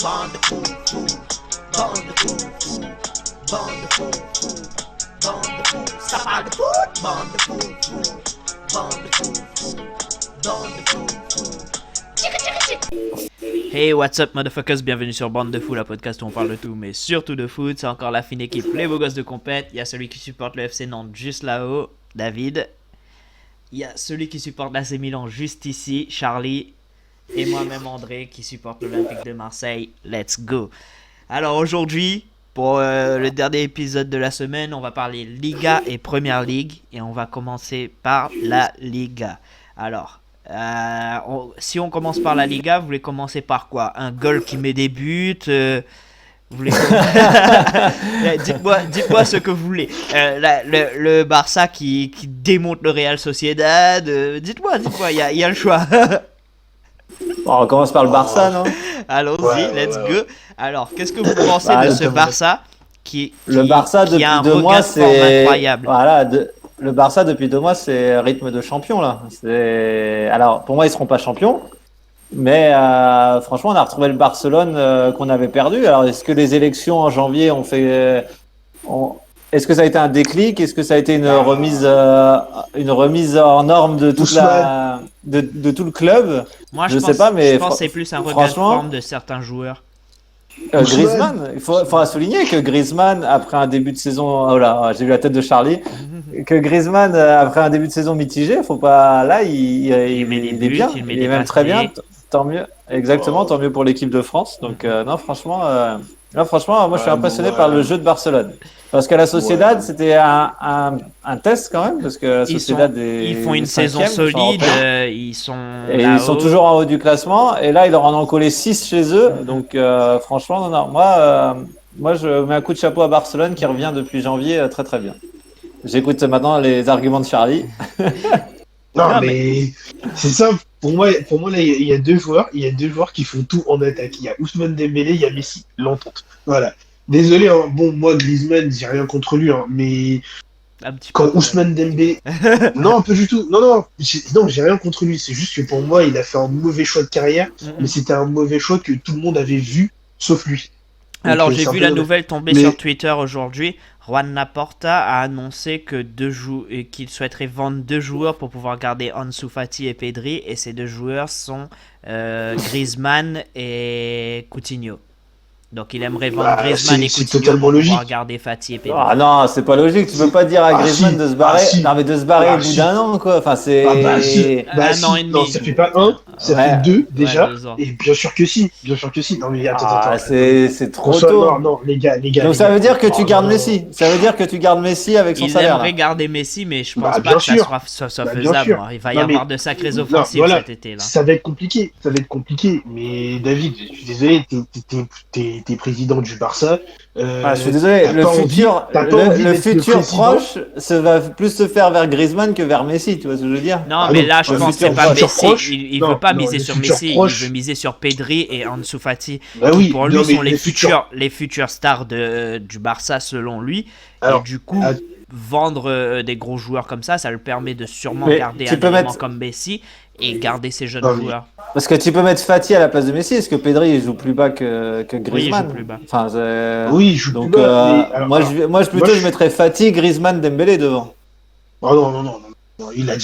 bande de fous, fous, bande de fous, fous, bande de fous, fous, bande de fous. Ça parle de foot, bande de fous, fous, bande de fous, fous, bande de fous, fous. Hey, what's up, motherfuckers? Bienvenue sur Bande de Fous, la podcast où on parle de tout, mais surtout de foot. C'est encore la fine équipe, les beaux gosses de compète. Il y a celui qui supporte le FC Nantes juste là-haut, David. Il y a celui qui supporte l'AC Milan juste ici, Charlie. Et moi-même, André, qui supporte l'Olympique de Marseille. Let's go! Alors aujourd'hui, pour le dernier épisode de la semaine, on va parler Liga et Première Ligue. Et on va commencer par la Liga. Alors... si on commence par la Liga, vous voulez commencer par quoi? Un goal qui met des buts vous voulez... dites-moi ce que vous voulez. Le Barça qui démonte le Real Sociedad. Dites-moi, il y a le choix. Bon, on commence par le Barça, non? Allons-y, let's go. Alors, qu'est-ce que vous pensez de ce Barça qui depuis a un 2 regain mois, de forme incroyable? Voilà, le Barça depuis 2 mois, c'est rythme de champion là. Alors pour moi, ils seront pas champions, mais franchement, on a retrouvé le Barcelone qu'on avait perdu. Alors est-ce que les élections en janvier ont fait, est-ce que ça a été un déclic? Est-ce que ça a été une remise en norme de toute de tout le club? Moi, je sais pas, mais je pense que c'est plus un regain de forme de certains joueurs. Griezmann, il faudra souligner que Griezmann, après un début de saison, oh là, j'ai vu la tête de Charlie, que Griezmann, après un début de saison mitigé, faut pas, là, il est bien, il est même très bien, tant mieux, exactement, tant mieux pour l'équipe de France. Donc, non, franchement, moi, je suis impressionné par le jeu de Barcelone. Parce qu'à la Sociedad, c'était un test quand même, parce que la Sociedad ils font une saison solide, ils sont toujours en haut du classement, et là, ils leur en ont collé 6 chez eux, donc franchement, non, moi, je mets un coup de chapeau à Barcelone qui revient depuis janvier très très bien. J'écoute maintenant les arguments de Charlie. Non, mais c'est simple. Pour moi, là, il y a deux joueurs qui font tout en attaque. Il y a Ousmane Dembélé, il y a Messi, l'entente. Voilà. Désolé, hein. Bon, moi, Griezmann, j'ai rien contre lui, hein, mais quand Ousmane Dembélé... Non, pas du tout. Non, j'ai rien contre lui. C'est juste que pour moi, il a fait un mauvais choix de carrière, mais c'était un mauvais choix que tout le monde avait vu, sauf lui. Donc, alors, j'ai vu la nouvelle tomber sur Twitter aujourd'hui. Juan Laporta a annoncé qu'il souhaiterait vendre 2 joueurs pour pouvoir garder Ansu Fati et Pedri, et ces 2 joueurs sont Griezmann et Coutinho. Donc il aimerait vendre Griezmann et Coutinho pour pouvoir garder Fati et Pedri. Ah non, c'est pas logique, tu peux pas dire à Griezmann de se barrer, de se barrer au bout d'un an quoi. Enfin c'est un an et demi. Non, ça fait pas un, ça fait 2 déjà. Et bien sûr que si. Non mais attends. C'est trop tôt. Non, les gars. Donc ça veut dire que tu gardes Messi. Ça veut dire que tu gardes Messi avec son salaire. Il aimerait garder Messi, mais je pense pas que ça soit faisable. Il va y avoir de sacrées offensives cet été là. Ça va être compliqué. Mais David, je suis désolé, t'es président du Barça. Je suis désolé, le futur proche va plus se faire vers Griezmann que vers Messi, tu vois ce que je veux dire? Non, mais là je pense que c'est pas Messi. Il veut pas miser sur Messi, il veut miser sur Pedri et Ansu Fati. Qui pour lui sont les futures stars du Barça selon lui. Et du coup, vendre des gros joueurs comme ça le permet de sûrement garder un élément comme Messi et garder ces jeunes joueurs. Parce que tu peux mettre Fati à la place de Messi. Est-ce que Pedri il joue plus bas que Griezmann? Oui, il joue plus bas. Enfin, il joue plus bas. Je mettrais Fati, Griezmann, Dembélé devant. Oh non. Il a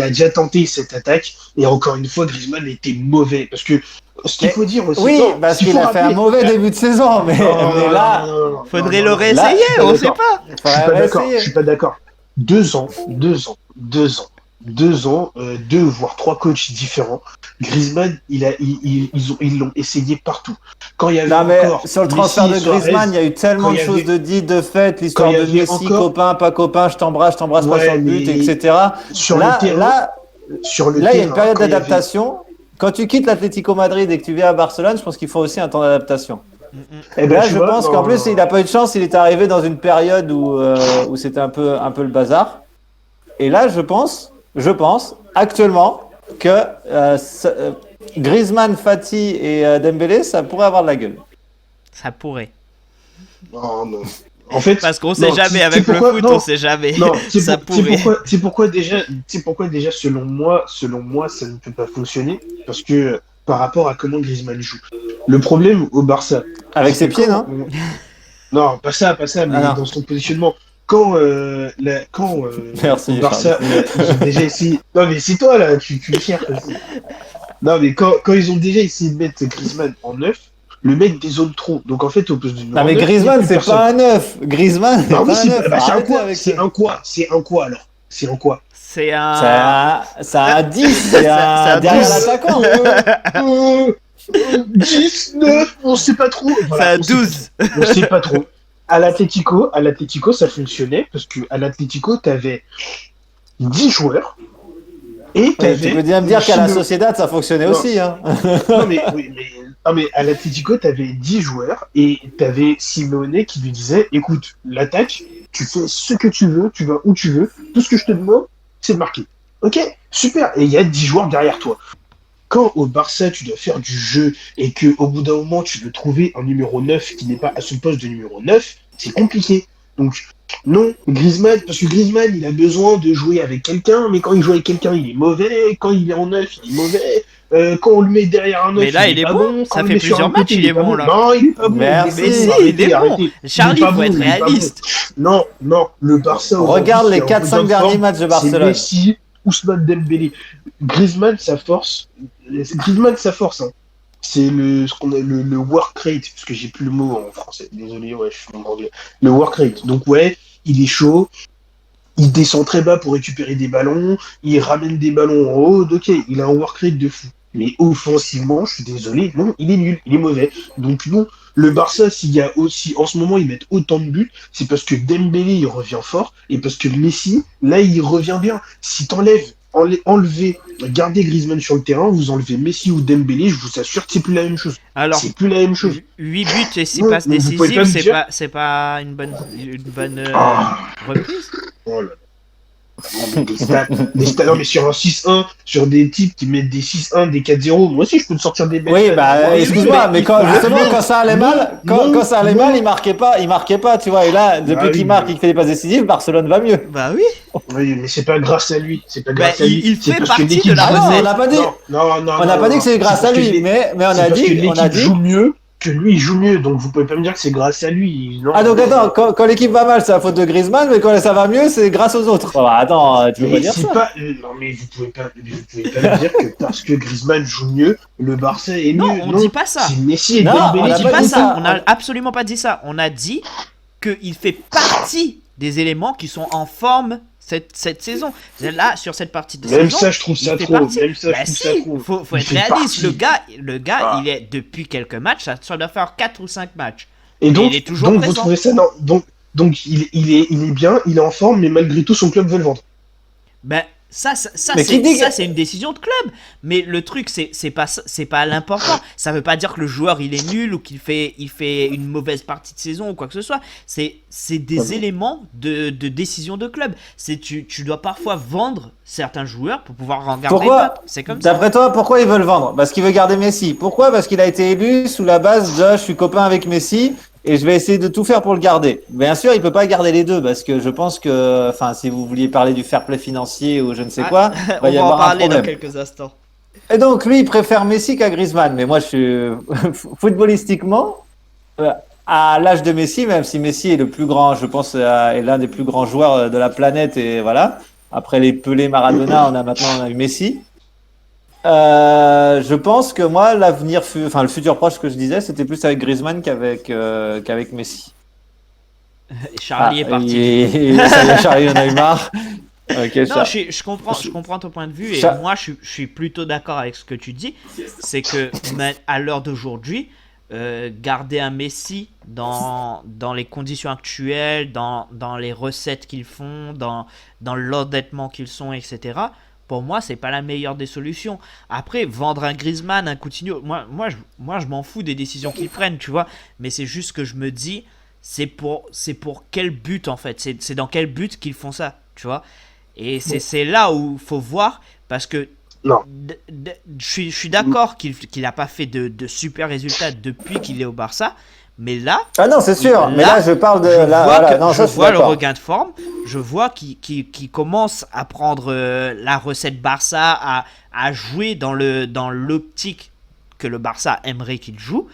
déjà tenté cette attaque. Et encore une fois, Griezmann était mauvais. Parce que ce qu'il faut dire aussi. Oui, parce qu'il a fait un mauvais début de saison. Mais là, faudrait le réessayer. On sait pas. Je suis pas d'accord. 2 ans, 2 voire 3 coachs différents. Griezmann, ils l'ont essayé partout. Quand il y avait sur le transfert de Griezmann, il y a eu tellement de choses de faites, l'histoire de Messi, copain, pas copain, je t'embrasse pas sur le but, etc. Là, il y a une période d'adaptation. Quand tu quittes l'Atlético Madrid et que tu viens à Barcelone, je pense qu'il faut aussi un temps d'adaptation. Et là, je pense qu'en plus, il n'a pas eu de chance. Il est arrivé dans une période où c'était un peu le bazar. Et là, je pense actuellement que Griezmann, Fati et Dembélé, ça pourrait avoir de la gueule. Ça pourrait. Non. En fait, parce qu'on sait jamais avec le foot, on sait jamais. Non, c'est pourquoi déjà selon moi ça ne peut pas fonctionner parce que par rapport à comment Griezmann joue. Le problème au Barça... Avec ses pieds, non Non, pas ça, mais dans son positionnement. Quand Merci, au Barça, ils ont déjà essayé... Non, mais c'est toi, là, tu es fier. Non, mais quand ils ont déjà essayé de mettre Griezmann en 9, le mec dézone trop. Donc, en fait, au poste de numéro 9... Non, mais Griezmann, c'est pas un 9. Griezmann, c'est pas un 9. C'est un quoi C'est un quoi alors C'est un quoi C'est un... C'est un 10, c'est un derrière l'attaquant. 10, 9, on sait pas trop. Voilà, c'est un 12. On sait pas trop. À l'Atlético, ça fonctionnait parce que à l'Atlético, t'avais 10 joueurs et t'avais... Tu peux bien me dire qu'à la Sociedad, ça fonctionnait aussi. Hein. Non, mais à l'Atlético, t'avais 10 joueurs et t'avais Simeone qui lui disait, écoute, l'attaque, tu fais ce que tu veux, tu vas où tu veux, tout ce que je te demande, c'est de marquer. Ok, super. Et il y a 10 joueurs derrière toi. Quand au Barça, tu dois faire du jeu et qu'au bout d'un moment, tu veux trouver un numéro 9 qui n'est pas à son poste de numéro 9, c'est compliqué. Donc, non, Griezmann, parce que Griezmann, il a besoin de jouer avec quelqu'un, mais quand il joue avec quelqu'un, il est mauvais. Quand il est en 9, il est mauvais. Quand on le met derrière un 9, mais là, il est pas bon. Ça fait plusieurs matchs, il est bon, là. Non, il est pas bon. Merci. Mais si, il est bon. Charlie, il faut être réaliste. Non, le Barça... Regarde les 4-5 derniers matchs de Barcelone. Messi, Ousmane Dembélé. Griezmann, sa force, hein. C'est le work rate, parce que j'ai plus le mot en français. Désolé, ouais, je suis en anglais. Le work rate. Donc, ouais, il est chaud. Il descend très bas pour récupérer des ballons. Il ramène des ballons en haut. Ok, il a un work rate de fou. Mais offensivement, je suis désolé, non, il est nul, il est mauvais. Donc, non, le Barça, s'il y a aussi, en ce moment, ils mettent autant de buts, c'est parce que Dembélé, il revient fort, et parce que Messi, là, il revient bien. Si enlevez, gardez Griezmann sur le terrain, vous enlevez Messi ou Dembélé, je vous assure que c'est plus la même chose. Alors, c'est plus la même chose. 8 buts et 6 passes décisives, c'est pas une bonne reprise. Oh là. Des stats. Non, mais sur un 6-1, sur des types qui mettent des 6-1, des 4-0, moi aussi je peux te sortir des belles. Oui, bah excuse-moi, mais quand ça allait mal, quand ça allait mal, il marquait pas, tu vois. Et là, depuis qu'il marque, il fait des passes décisives, Barcelone va mieux. Bah oui. Oui, mais c'est pas grâce à lui, Il fait partie de la recette. On n'a pas dit. On n'a pas dit que c'est grâce à lui, mais on a dit. L'équipe joue mieux. Que lui, il joue mieux, donc vous pouvez pas me dire que c'est grâce à lui. Non, donc attends, quand l'équipe va mal, c'est la faute de Griezmann, mais quand ça va mieux, c'est grâce aux autres. Oh, attends, tu veux pas dire ça Non, mais vous pouvez pas me dire que parce que Griezmann joue mieux, le Barça est mieux. Non, on dit pas ça. C'est Messi et Dembélé. On dit pas ça. On a absolument pas dit ça. On a dit qu'il fait partie des éléments qui sont en forme cette saison. Là, sur cette partie de saison. Même ça, je trouve ça trop. Faut être réaliste. Le gars, il est depuis quelques matchs, ça doit faire 4 ou 5 matchs. Et donc, il est toujours vous trouvez ça non, donc il est bien, il est en forme, mais malgré tout, son club veut le vendre. Ben, ça c'est une décision de club. Mais le truc, c'est pas l'important. Ça veut pas dire que le joueur il est nul ou qu'il fait une mauvaise partie de saison ou quoi que ce soit. C'est des éléments de décision de club. Tu dois parfois vendre certains joueurs pour pouvoir en garder d'autres. C'est comme ça. D'après toi, pourquoi ils veulent vendre? Parce qu'il veut garder Messi. Pourquoi? Parce qu'il a été élu sous la base de je suis copain avec Messi. Et je vais essayer de tout faire pour le garder. Bien sûr, il peut pas garder les deux parce que je pense que, enfin, si vous vouliez parler du fair play financier ou je ne sais quoi, on va en parler dans quelques instants. Et donc, lui, il préfère Messi qu'à Griezmann. Mais moi, je suis footballistiquement, à l'âge de Messi, même si Messi est le plus grand, je pense, est l'un des plus grands joueurs de la planète et voilà. Après les Pelé, Maradona, on a eu Messi. Je pense que moi, le futur proche que je disais, c'était plus avec Griezmann qu'avec Messi. Charlie est parti. Ça y est, Charlie en a eu marre. Okay, non, je comprends ton point de vue et moi, je suis plutôt d'accord avec ce que tu dis. C'est que à l'heure d'aujourd'hui, garder un Messi dans les conditions actuelles, dans les recettes qu'ils font, dans l'endettement qu'ils sont, etc. Pour moi, c'est pas la meilleure des solutions. Après, vendre un Griezmann, un Coutinho, moi, je m'en fous des décisions qu'ils prennent, tu vois. Mais c'est juste que je me dis, c'est pour quel but, en fait. C'est dans quel but qu'ils font ça, tu vois. Et c'est là où il faut voir, parce que je suis d'accord qu'il n'a pas fait de super résultats depuis qu'il est au Barça. Mais là... Ah non, c'est sûr. Mais là, je parle de... Je vois le regain de forme. Je vois qu'il commence à prendre la recette Barça, à jouer dans l'optique que le Barça aimerait qu'il joue.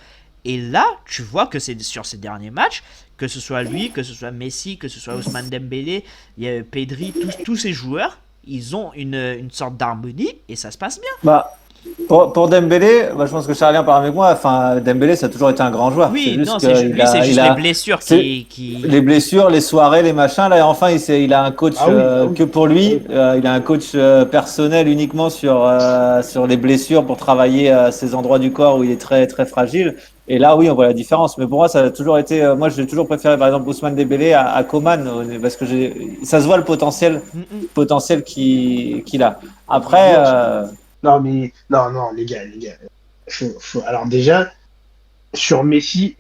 Et là, tu vois que c'est sur ces derniers matchs, que ce soit lui, que ce soit Messi, que ce soit Ousmane Dembélé, il y a Pedri, tous ces joueurs, ils ont une sorte d'harmonie et ça se passe bien. Bah, pour Dembélé, je pense que Charlien parle avec moi. Enfin, Dembélé, ça a toujours été un grand joueur. Oui, c'est juste les blessures qui... Les blessures, les soirées, les machins. Là, enfin, il a un coach que pour lui. Il a un coach personnel uniquement sur les blessures pour travailler ces endroits du corps où il est très, très fragile. Et là, oui, on voit la différence. Mais pour moi, ça a toujours été. Moi, j'ai toujours préféré, par exemple, Ousmane Dembélé à Coman parce que ça se voit le potentiel qu'il a. Après. Non, les gars. Alors déjà, sur Messi,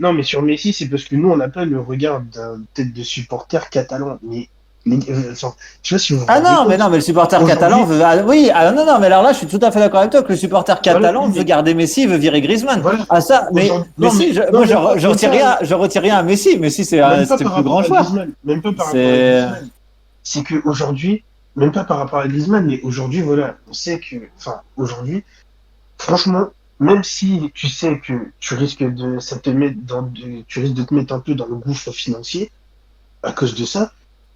c'est parce que nous, on n'a pas le regard d'un tête de supporter catalan. Mais je sais pas si vous mais le supporter catalan veut. Oui, non, mais alors là, je suis tout à fait d'accord avec toi que le supporter catalan veut garder Messi, il veut virer Griezmann. Voilà. Ah ça, mais Messi, je retire rien à Messi. Messi, c'est le plus grand joueur. Même pas par rapport à Griezmann. C'est qu'aujourd'hui, même pas par rapport à Griezmann, mais aujourd'hui, voilà, on sait que, aujourd'hui, franchement, même si tu sais que tu risques de te mettre un peu dans le gouffre financier à cause de ça,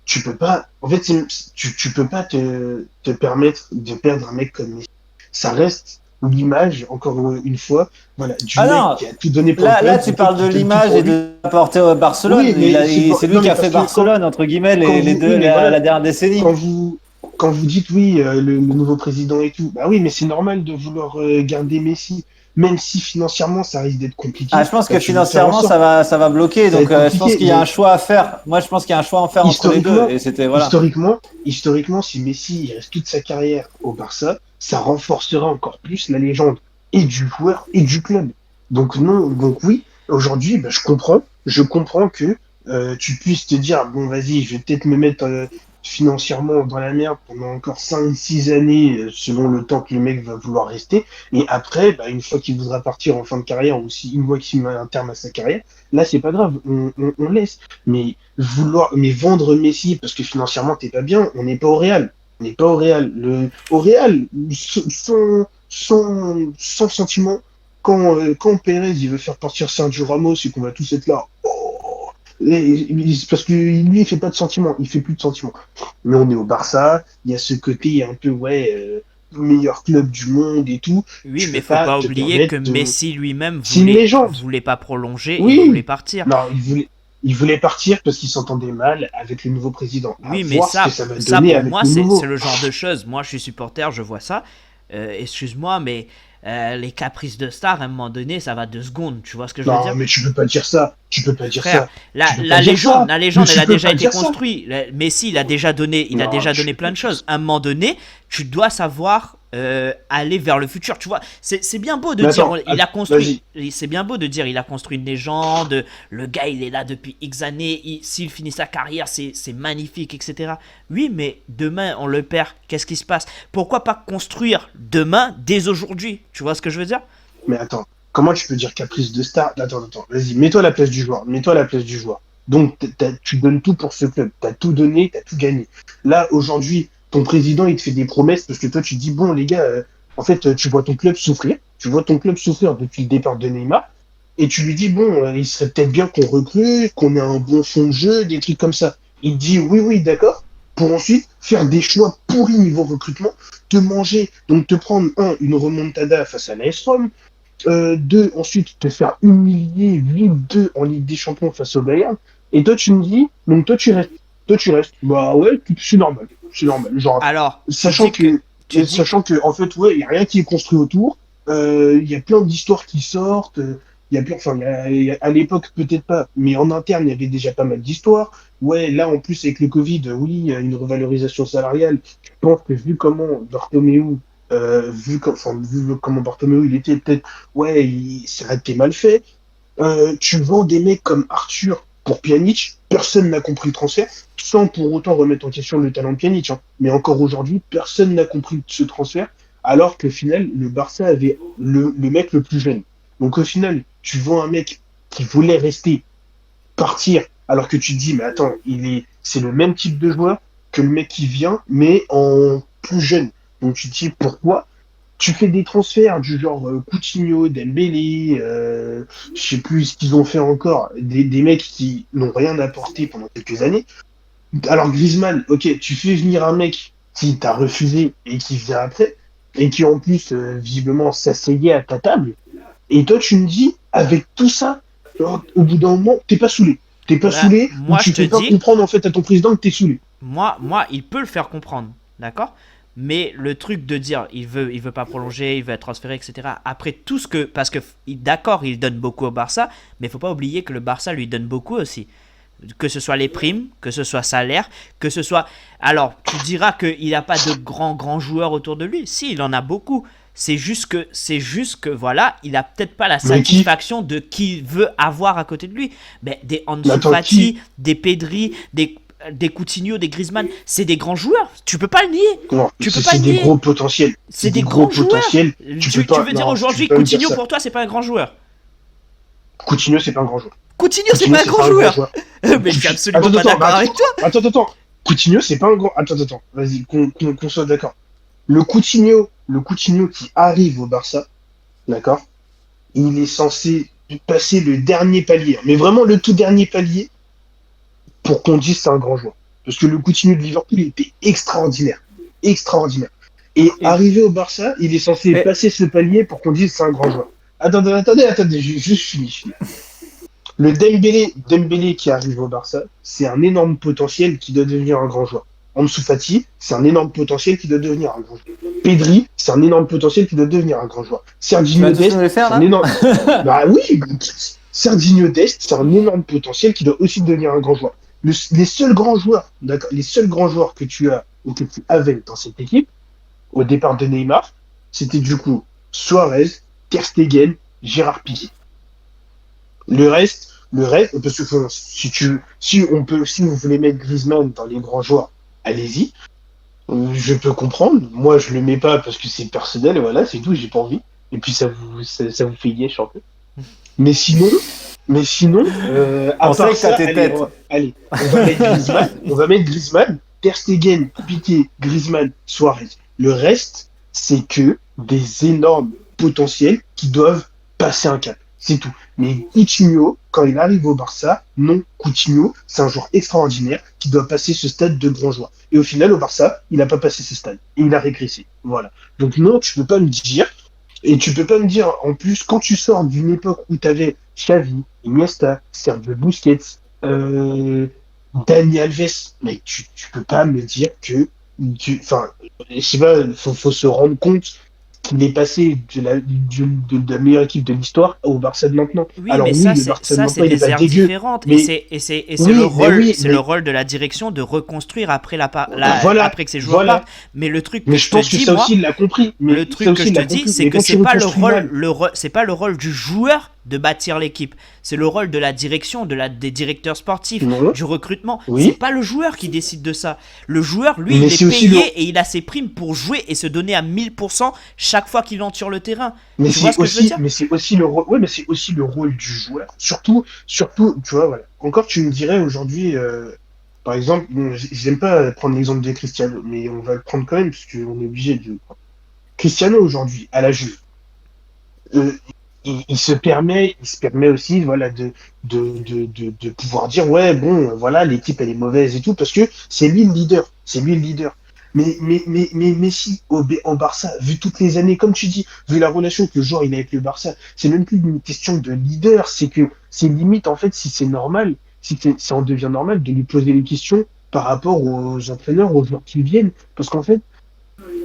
tu peux pas, en fait, tu peux pas te permettre de perdre un mec comme Messi. Ça reste l'image, encore une fois, voilà, du mec qui a tout donné pour le club. Là, tu parles de l'image et de l'apporter au Barcelone. Oui, c'est lui qui a fait Barcelone, entre guillemets, la dernière décennie. Quand vous dites le nouveau président et tout, bah oui, mais c'est normal de vouloir garder Messi, même si financièrement ça risque d'être compliqué. Je pense que financièrement ça va bloquer, donc je pense qu'il y a un choix à faire. Moi, je pense qu'il y a un choix à faire entre les deux. Et c'était voilà. Historiquement, si Messi il reste toute sa carrière au Barça, ça renforcera encore plus la légende et du joueur et du club. Donc oui, aujourd'hui, je comprends que tu puisses te dire bon, vas-y, je vais peut-être me mettre financièrement dans la merde pendant encore 5-6 années selon le temps que le mec va vouloir rester, et après une fois qu'il voudra partir en fin de carrière, ou si une fois qu'il met un terme à sa carrière, là c'est pas grave, on laisse. Mais vendre Messi parce que financièrement t'es pas bien, on n'est pas au Real. Au Real, sans sentiment, quand Pérez il veut faire partir Sergio Ramos et qu'on va tous être là, parce que lui il fait pas de sentiments, il fait plus de sentiments. Mais on est au Barça, il y a ce côté un peu meilleur club du monde et tout. Oui, mais faut pas oublier que Messi lui-même voulait pas prolonger, il voulait partir. Non, il voulait partir parce qu'il s'entendait mal avec le nouveau président. Oui, mais ça pour moi c'est le genre de choses. Moi je suis supporter, je vois ça. Excuse-moi, mais les caprices de star, à un moment donné, ça va 2 secondes. Tu vois ce que je veux dire? Non, mais tu peux pas dire ça. Frère, la légende, elle a déjà été construite. Messi, il a déjà donné plein de choses. À un moment donné, tu dois savoir aller vers le futur. Tu vois, c'est bien beau de dire il a construit. C'est bien beau de dire il a construit une légende. Le gars, il est là depuis X années. S'il finit sa carrière, c'est magnifique, etc. Oui, mais demain, on le perd. Qu'est-ce qui se passe? Pourquoi pas construire demain, dès aujourd'hui? Tu vois ce que je veux dire? Mais attends. Comment tu peux dire caprice de star? Attends, vas-y, mets-toi à la place du joueur. Donc, tu donnes tout pour ce club. T'as tout donné, t'as tout gagné. Là, aujourd'hui, ton président, il te fait des promesses parce que toi, tu dis, bon, les gars, en fait, tu vois ton club souffrir. Depuis le départ de Neymar. Et tu lui dis, bon, il serait peut-être bien qu'on recrute, qu'on ait un bon fond de jeu, des trucs comme ça. Il dit, oui, d'accord. Pour ensuite faire des choix pourris niveau recrutement, te prendre une remontada face à l'AS Rome, 2, ensuite te faire humilier 8-2 en Ligue des Champions face au Bayern, et toi tu me dis, donc toi tu restes. Bah ouais, c'est normal. Genre, alors, sachant que en fait, il n'y a rien qui est construit autour, il y a plein d'histoires qui sortent, à l'époque peut-être pas, mais en interne il y avait déjà pas mal d'histoires. Ouais, là en plus avec le Covid, oui, il y a une revalorisation salariale. Je pense que vu comment Bartomeu il était, peut-être, ça a été mal fait. Tu vends des mecs comme Arthur pour Pjanic, personne n'a compris le transfert, sans pour autant remettre en question le talent de Pjanic. Mais encore aujourd'hui, personne n'a compris ce transfert, alors qu'au final, le Barça avait le mec le plus jeune. Donc au final, tu vends un mec qui voulait rester, partir, alors que tu te dis, mais attends, c'est le même type de joueur que le mec qui vient, mais en plus jeune. Donc tu te dis pourquoi tu fais des transferts du genre Coutinho, Dembélé, je sais plus ce qu'ils ont fait encore, des mecs qui n'ont rien apporté pendant quelques années. Alors Griezmann, ok, tu fais venir un mec qui t'a refusé et qui vient après, et qui en plus, visiblement, s'asseyait à ta table. Et toi, tu me dis, avec tout ça, au bout d'un moment, t'es pas saoulé. T'es pas saoulé, moi, tu fais pas comprendre en fait à ton président que t'es saoulé. Moi, il peut le faire comprendre, d'accord? Mais le truc de dire, il veut pas prolonger, il veut être transféré, etc. Après tout ce que, parce que d'accord, il donne beaucoup au Barça, mais faut pas oublier que le Barça lui donne beaucoup aussi. Que ce soit les primes, que ce soit salaire, que ce soit... Alors, tu diras qu'il n'a pas de grands joueurs autour de lui. Si, il en a beaucoup. C'est juste que voilà, il a peut-être pas la satisfaction de qui veut avoir à côté de lui. Mais des Ansu Fati, des Pedri, des Coutinho, des Griezmann, c'est des grands joueurs. Tu peux pas le nier. Non, c'est des gros potentiels. C'est des gros potentiels. Tu veux dire aujourd'hui, Coutinho pour toi, c'est pas un grand joueur? Coutinho, c'est pas un grand joueur. Coutinho, c'est pas un grand joueur. Mais je suis absolument pas d'accord avec toi. Attends. Coutinho, c'est pas un grand. Attends. Vas-y, qu'on soit d'accord. Le Coutinho qui arrive au Barça, d'accord, il est censé passer le dernier palier, mais vraiment le tout dernier palier, pour qu'on dise c'est un grand joueur. Parce que le Coutinho de Liverpool, il était extraordinaire. Et arrivé au Barça, il est censé passer ce palier pour qu'on dise c'est un grand joueur. Attendez, juste fini. Le Dembélé qui arrive au Barça, c'est un énorme potentiel qui doit devenir un grand joueur. Ansu Fati, c'est un énorme potentiel qui doit devenir un grand joueur. Pedri, c'est un énorme potentiel qui doit devenir un grand joueur. Serginho Dest, c'est un énorme... Bah oui, Serginho Dest, c'est un énorme potentiel qui doit aussi devenir un grand joueur. Les seuls grands joueurs, d'accord, les seuls grands joueurs que tu as ou que tu avais dans cette équipe, au départ de Neymar, c'était du coup Suarez, Ter Stegen, Gérard Piqué. Le reste, parce que si vous voulez mettre Griezmann dans les grands joueurs, allez-y. Je peux comprendre. Moi, je le mets pas parce que c'est personnel, et voilà, c'est tout, j'ai pas envie. Et puis ça vous fait yèche un peu. Mais sinon, à part ça, allez, on va mettre Griezmann, Ter Stegen, Piqué, Griezmann, Suarez. Le reste, c'est que des énormes potentiels qui doivent passer un cap. C'est tout. Mais Coutinho, quand il arrive au Barça, non, Coutinho, c'est un joueur extraordinaire qui doit passer ce stade de grand joueur. Et au final, au Barça, il n'a pas passé ce stade. Et il a régressé. Voilà. Donc non, tu peux pas me dire, et tu peux pas me dire, en plus, quand tu sors d'une époque où tu avais Xavi, Iniesta, Sergio Busquets, Dani Alves, mais tu peux pas me dire que, enfin, je sais pas, faut se rendre compte qu'il est passé de la meilleure équipe de l'histoire au Barça de maintenant. Oui, alors mais oui, ça c'est des aires différentes. Mais... Et c'est le rôle de la direction de reconstruire après après que ces joueurs partent. Mais le truc que je pense que ça aussi il l'a compris. Le truc que je te dis, c'est que c'est pas le rôle du joueur de bâtir l'équipe. C'est le rôle de la direction, des directeurs sportifs, du recrutement. C'est pas le joueur qui décide de ça. Le joueur, lui, il est payé et il a ses primes pour jouer et se donner à 1000% chaque fois qu'il entre sur le terrain. Mais c'est aussi le rôle. Ouais, mais c'est aussi le rôle du joueur. Surtout, tu vois, voilà. Encore, tu me dirais aujourd'hui, par exemple, j'aime pas prendre l'exemple de Cristiano, mais on va le prendre quand même parce qu'on est obligé de. Cristiano aujourd'hui à la Juve. Il se permet aussi, voilà, de pouvoir dire, ouais, bon, voilà, l'équipe, elle est mauvaise et tout, parce que c'est lui le leader. Mais Messi, au Barça, vu toutes les années, comme tu dis, vu la relation que le joueur, il a avec le Barça, c'est même plus une question de leader, c'est limite, en fait, si c'est normal, si ça en devient normal de lui poser des questions par rapport aux entraîneurs, aux joueurs qui viennent, parce qu'en fait,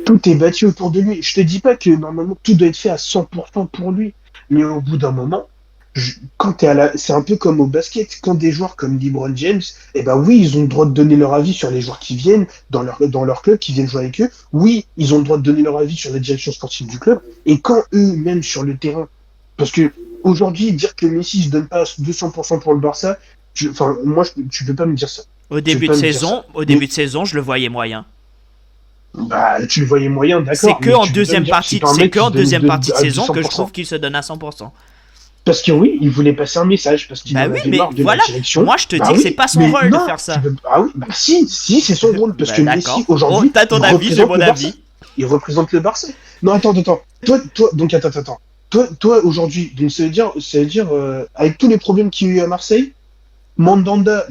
tout est bâti autour de lui. Je te dis pas que, normalement, tout doit être fait à 100% pour lui. Mais au bout d'un moment, c'est un peu comme au basket, quand des joueurs comme LeBron James, eh ben oui, ils ont le droit de donner leur avis sur les joueurs qui viennent dans leur club, qui viennent jouer avec eux. Oui, ils ont le droit de donner leur avis sur la direction sportive du club. Et quand eux-mêmes sur le terrain, parce que aujourd'hui, dire que Messi se donne pas 200% pour le Barça, tu peux pas me dire ça. Au début de saison, je le voyais moyen. Bah, tu le voyais moyen, d'accord. C'est que en deuxième partie de saison que je trouve qu'il se donne à 100%. Parce que oui, il voulait passer un message, parce qu'il avait marre de la direction. Moi, je te dis que c'est pas son rôle de faire ça. Ah oui, bah si, c'est son rôle, parce que Messi aujourd'hui. T'as ton avis, j'ai mon avis. il représente le Barça. Non, attends. Attends. Toi, aujourd'hui, donc ça veut dire avec tous les problèmes qu'il y a eu à Marseille, Mandanda,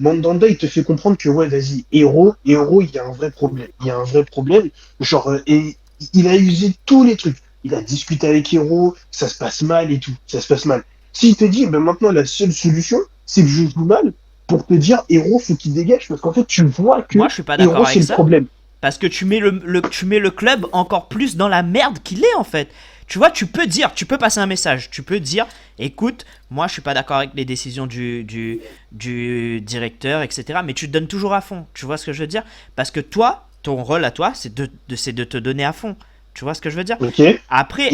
il te fait comprendre que, ouais, vas-y, Héros, il y a un vrai problème. Il y a un vrai problème. Genre, et il a usé tous les trucs. Il a discuté avec Héros, ça se passe mal et tout. Ça se passe mal. S'il te dit, ben maintenant, la seule solution, c'est que je joue mal pour te dire, Héros, faut qu'il dégage. Parce qu'en fait, tu vois que moi, je suis pas d'accord Héros, avec c'est le ça. problème. Parce que tu mets le club encore plus dans la merde qu'il est en fait. Tu vois, tu peux passer un message. Tu peux dire, écoute, moi je suis pas d'accord avec les décisions du directeur, etc. Mais tu te donnes toujours à fond. Tu vois ce que je veux dire? Parce que toi, ton rôle à toi, c'est de te donner à fond. Tu vois ce que je veux dire? Ok. Après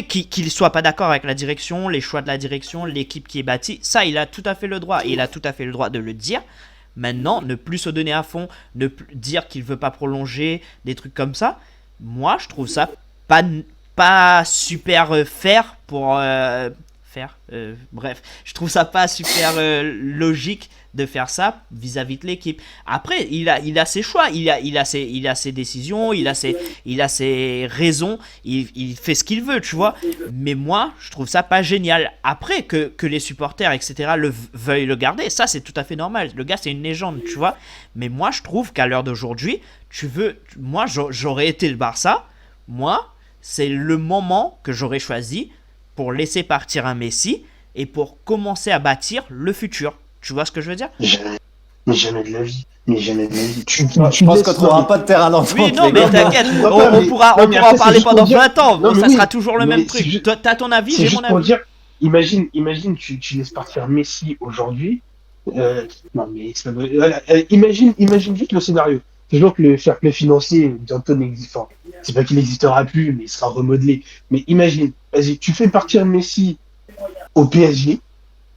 qu'il soit pas d'accord avec la direction, les choix de la direction, l'équipe qui est bâtie, ça il a tout à fait le droit. Et il a tout à fait le droit de le dire. Maintenant, ne plus se donner à fond, ne plus dire qu'il veut pas prolonger, des trucs comme ça. Moi, je trouve ça pas super fair pour bref, je trouve ça pas super logique de faire ça vis-à-vis de l'équipe. Après, il a ses choix, il a ses décisions, il a ses raisons, il fait ce qu'il veut, tu vois. Mais moi, je trouve ça pas génial. Après, que les supporters, etc., veuillent le garder, ça c'est tout à fait normal. Le gars, c'est une légende, tu vois. Mais moi, je trouve qu'à l'heure d'aujourd'hui, moi, j'aurais été le Barça. Moi, c'est le moment que j'aurais choisi pour laisser partir un Messi et pour commencer à bâtir le futur. Tu vois ce que je veux dire? Jamais de la vie. Je pense qu'on trouvera pas de terrain d'entente. Oui, non, mais t'inquiète, on pourra en parler pendant 20 ans. Mais ça sera toujours le même truc. Toi, t'as ton avis, j'ai mon avis. Dire, imagine, tu laisses partir Messi aujourd'hui. Non, mais imagine vite le scénario. C'est toujours que le fair play financier bientôt n'existe pas. C'est pas qu'il n'existera plus, mais il sera remodelé. Mais imagine, vas-y, tu fais partir Messi au PSG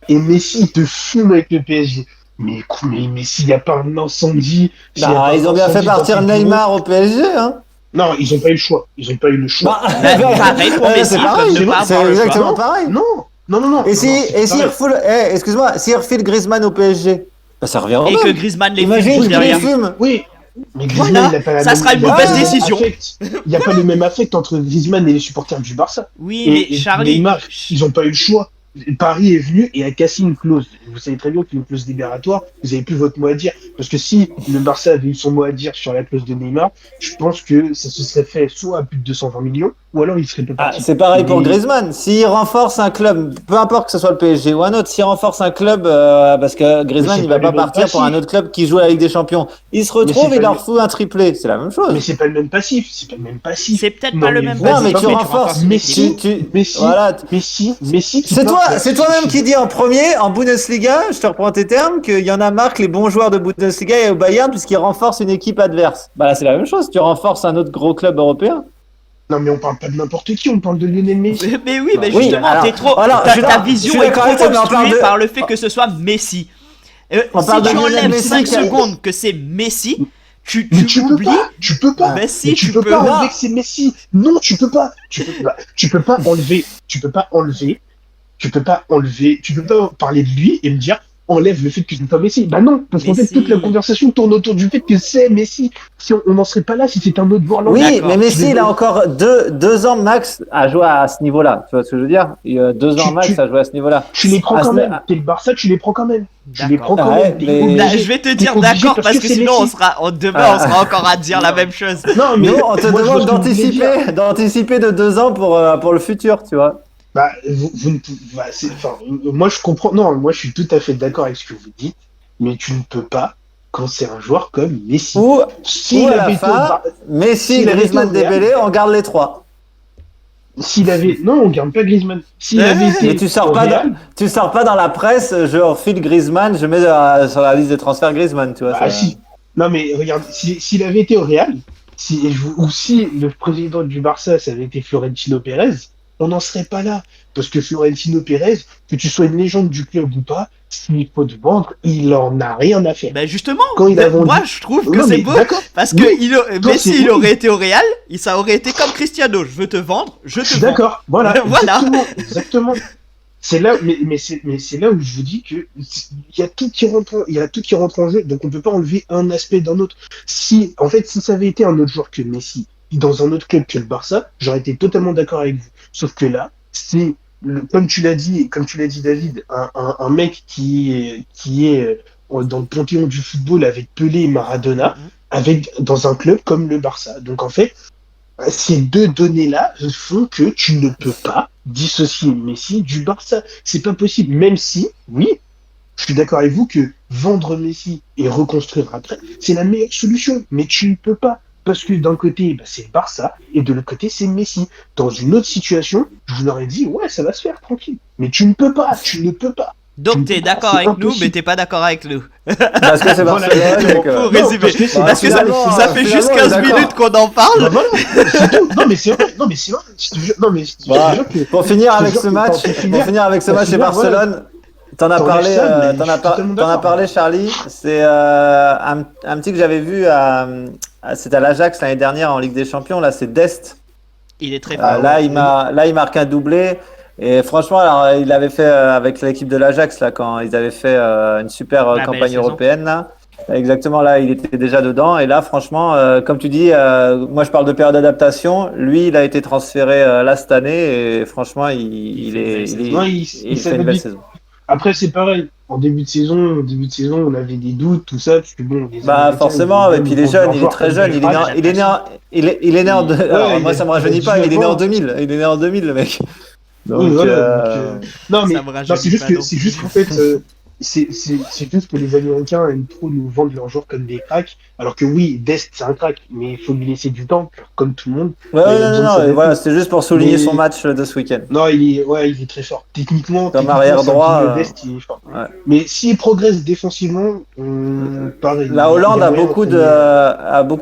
et Messi te fume avec le PSG. Mais s'il n'y a pas un incendie. Ils ont bien fait partir Neymar au PSG, hein. Non, ils n'ont pas eu le choix. Pareil pour Messi, c'est exactement pareil. Non. Et s'il refile, excuse-moi, s'il refile Griezmann au PSG, ça revient au même. Et que Griezmann les fume derrière. Oui. Mais Griezmann, voilà, ça sera une mauvaise décision. Il n'y a pas le même affect entre Griezmann et les supporters du Barça. Oui, mais Charlie, Neymar, ils n'ont pas eu le choix. Paris est venu et a cassé une clause. Vous savez très bien qu'une clause libératoire, vous n'avez plus votre mot à dire. Parce que si le Barça avait eu son mot à dire sur la clause de Neymar, je pense que ça se serait fait soit à plus de 220 millions, ou alors il serait pas parti. C'est pareil pour Griezmann. S'il renforce un club, peu importe que ce soit le PSG ou un autre, s'il renforce un club, parce que Griezmann, il va pas partir pour un autre club qui joue à la Ligue des Champions. Il se retrouve, il leur fout un triplé. C'est la même chose. Mais c'est pas le même passif. C'est peut-être pas le même passif. Non, mais tu renforces. Messi. C'est toi-même qui dis en premier, en Bundesliga, je te reprends tes termes, qu'il y en a marre que les bons joueurs de Bundesliga et au Bayern puisqu'ils renforcent une équipe adverse. Bah là, c'est la même chose. Tu renforces un autre gros club européen. Non, mais on parle pas de n'importe qui, on parle de Lionel Messi. Mais oui, mais justement, t'es trop. Ta vision est trop obstruée par le fait que ce soit Messi. Si tu enlèves 5 secondes que c'est Messi, tu oublies. Tu peux pas. Messi, tu peux pas enlever que c'est Messi. Non, tu peux pas. Tu peux pas enlever. Tu peux pas parler de lui et me dire enlève le fait que c'est pas Messi. Bah non, parce qu'en fait toute la conversation tourne autour du fait que c'est Messi. Si on n'en serait pas là si c'était un autre joueur. Oui, mais Messi il a encore deux ans max à jouer à ce niveau-là. Tu vois ce que je veux dire? Il y a 2 ans max à jouer à ce niveau-là. Tu les prends quand même. T'es le Barça, tu les prends quand même. Je vais te dire d'accord parce que sinon demain on sera encore à dire la même chose. Non, mais on te demande d'anticiper de 2 ans pour le futur, tu vois. Bah, moi je comprends. Non, moi je suis tout à fait d'accord avec ce que vous dites, mais tu ne peux pas quand c'est un joueur comme Messi. Ou à la fin, Messi, Griezmann, Dembélé, on garde les 3. Non, on garde pas Griezmann. Mais tu sors pas dans la presse, je refile Griezmann, je mets sur la liste des transferts Griezmann, tu vois. Si. Non mais regarde, s'il avait été au Real, ou si le président du Barça ça avait été Florentino Pérez, on n'en serait pas là. Parce que Florentino Pérez, que tu sois une légende du club ou pas, s'il faut te vendre, il en a rien à faire. Ben justement, moi je trouve que c'est beau, parce que Messi il aurait été au Real, ça aurait été comme Cristiano, je veux te vendre, je te vends. D'accord, voilà. Exactement. C'est là, mais c'est là où je vous dis que il y a tout qui rentre en jeu, donc on peut pas enlever un aspect d'un autre. Si ça avait été un autre joueur que Messi, dans un autre club que le Barça, j'aurais été totalement d'accord avec vous. Sauf que là, c'est, comme tu l'as dit, David, un mec qui est dans le panthéon du football avec Pelé et Maradona, dans un club comme le Barça. Donc en fait, ces deux données-là font que tu ne peux pas dissocier Messi du Barça. C'est pas possible, même si, oui, je suis d'accord avec vous que vendre Messi et reconstruire après, c'est la meilleure solution. Mais tu ne peux pas. Parce que d'un côté, c'est le Barça, et de l'autre côté, c'est Messi. Dans une autre situation, je vous aurais dit, ouais, ça va se faire, tranquille. Mais tu ne peux pas. Donc t'es d'accord avec nous, mais t'es pas d'accord avec nous. Parce que c'est Barcelone. Pour résumer. Parce que ça fait juste 15 minutes qu'on en parle. Bah voilà, c'est tout. Non, mais c'est vrai. Pour finir avec ce match chez Barcelone, t'en as parlé, Charlie. C'est un petit que j'avais vu c'était à l'Ajax l'année dernière en Ligue des Champions. Là, c'est Dest. Il est très fort. Là, il marque un doublé. Et franchement, alors, il avait fait avec l'équipe de l'Ajax là quand ils avaient fait une super campagne européenne là. Exactement, là, il était déjà dedans. Et là, franchement, comme tu dis, moi, je parle de période d'adaptation. Lui, il a été transféré là cette année et franchement, il fait une belle saison. Après, c'est pareil. En début de saison, on avait des doutes, tout ça, parce que bon. Forcément. Et puis il est jeune, il est très jeune. Il est né en. Alors, moi, ça me rajeunit pas. Il est né en 2000. Il est né en 2000, le mec. Donc, oui, voilà, non, mais c'est juste qu'en fait, c'est juste que les Américains aiment trop nous vendre leurs joueurs comme des cracks, alors que oui, Dest c'est un crack, mais il faut lui laisser du temps, comme tout le monde. Non, voilà, c'est juste pour souligner son match de ce week-end. Non, il est très fort. Techniquement, comme arrière droit, Dest, il est fort. Ouais. Mais s'il progresse défensivement, pareil. La Hollande a beaucoup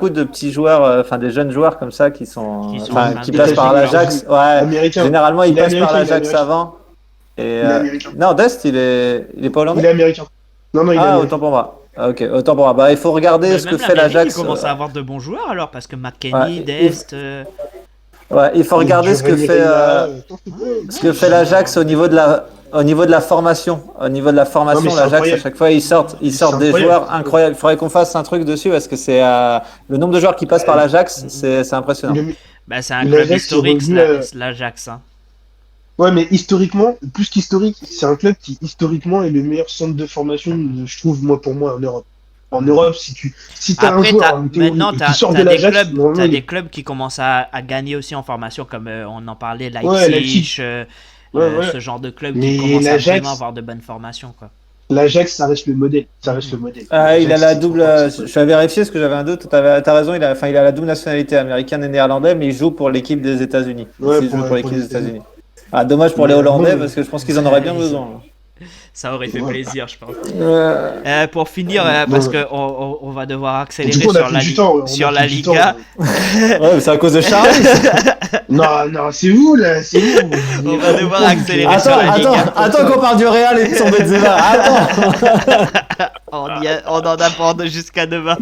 de petits joueurs, enfin des jeunes joueurs comme ça qui passent par l'Ajax. Ouais. Généralement, ils passent par l'Ajax avant. Et non, Dest, il est pas hollandais. Il est américain. Non, il est américain. Autant pour moi. Ok, autant pour moi. Il faut regarder ce que fait l'Ajax. Il commence à avoir de bons joueurs alors, parce que McKennie, Dest. Ouais, il faut regarder ce que fait l'Ajax au niveau de la formation. Au niveau de la formation, l'Ajax, à chaque fois, ils sortent des joueurs incroyables. Il faudrait qu'on fasse un truc dessus parce que c'est le nombre de joueurs qui passent par l'Ajax, c'est impressionnant. C'est un club historique, l'Ajax. Ouais, mais historiquement, plus qu'historique, c'est un club qui historiquement est le meilleur centre de formation, je trouve, pour moi, en Europe. En Europe, si t'as un joueur qui sort de l'Ajax, t'as des clubs qui commencent à gagner aussi en formation, comme on en parlait, Leipzig, ce genre de club qui commence à vraiment avoir de bonnes formations, quoi. L'Ajax, ça reste le modèle. Il a la double. Je vais vérifier parce que j'avais un doute. T'as raison. Il a la double nationalité américaine et néerlandaise, mais il joue pour l'équipe des États-Unis. Ouais, il joue pour l'équipe des États-Unis. Dommage pour les Hollandais parce que je pense qu'ils en auraient bien besoin. Ça aurait fait plaisir, je pense. Pour finir, parce qu'on va devoir accélérer sur la Liga. Ouais, c'est à cause de Charles. Non, c'est vous là, c'est vous. On va devoir accélérer sur la Liga. Attends qu'on parle du Real et de son Benzema. Attends. On en a jusqu'à demain.